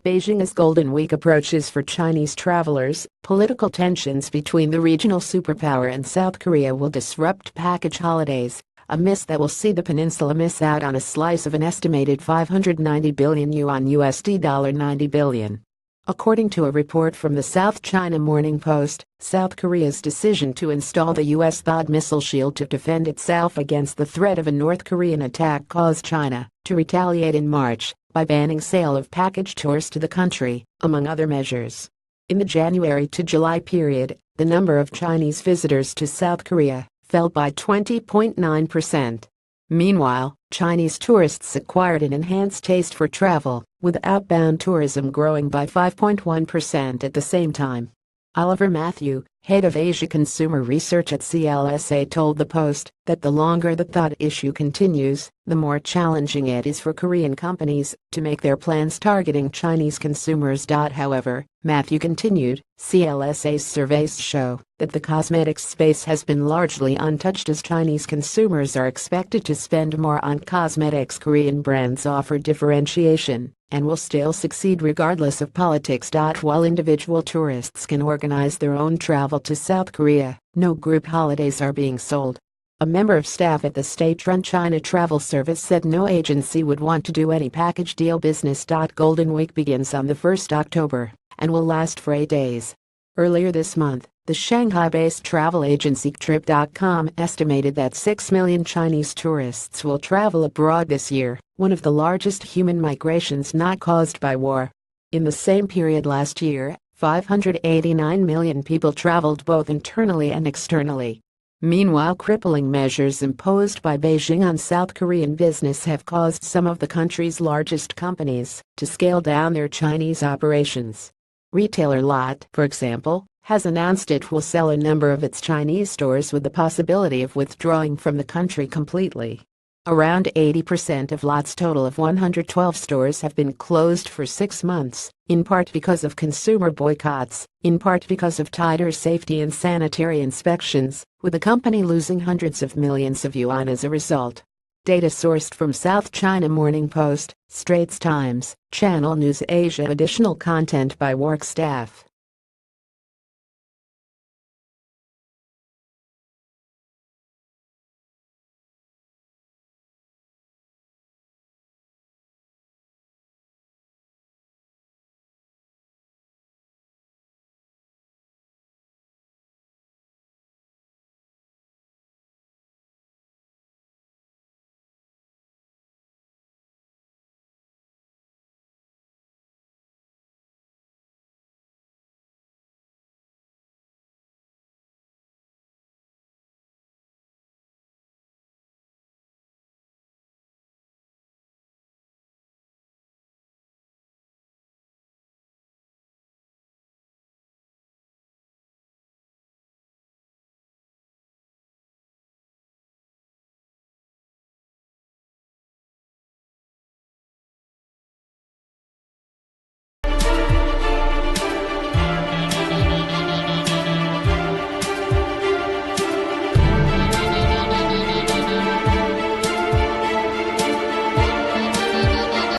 Beijing as Golden Week approaches for Chinese travelers. Political tensions between the regional superpower and South Korea will disrupt package holidays, a miss that will see the peninsula miss out on a slice of an estimated 590 billion yuan $90 billion. According to a report from the South China Morning Post, South Korea's decision to install the U.S. THAAD missile shield to defend itself against the threat of a North Korean attack caused China to retaliate in March by banning sale of package tours to the country, among other measures. In the January to July period, the number of Chinese visitors to South Korea fell by 20.9%. Meanwhile, Chinese tourists acquired an enhanced taste for travel, with outbound tourism growing by 5.1% at the same time. Oliver Matthew, head of Asia Consumer Research at CLSA, told the Post that the longer the THAAD issue continues, the more challenging it is for Korean companies to make their plans targeting Chinese consumers. However, Matthew continued, CLSA's surveys show that the cosmetics space has been largely untouched as Chinese consumers are expected to spend more on cosmetics. Korean brands offer differentiation and will still succeed regardless of politics. While individual tourists can organize their own travel to South Korea, no group holidays are being sold. A member of staff at the state-run China Travel Service said no agency would want to do any package deal business. Golden Week begins on the 1st October and will last for 8 days. Earlier this month, the Shanghai-based travel agency Trip.com estimated that 6 million Chinese tourists will travel abroad this year, one of the largest human migrations not caused by war. In the same period last year, 589 million people traveled both internally and externally. Meanwhile, crippling measures imposed by Beijing on South Korean business have caused some of the country's largest companies to scale down their Chinese operations. Retailer Lotte, for example, has announced it will sell a number of its Chinese stores with the possibility of withdrawing from the country completely. Around 80% of Lotte's total of 112 stores have been closed for 6 months, in part because of consumer boycotts, in part because of tighter safety and sanitary inspections, with the company losing hundreds of millions of yuan as a result. Data sourced from South China Morning Post, Straits Times, Channel News Asia. Additional content by warc staff.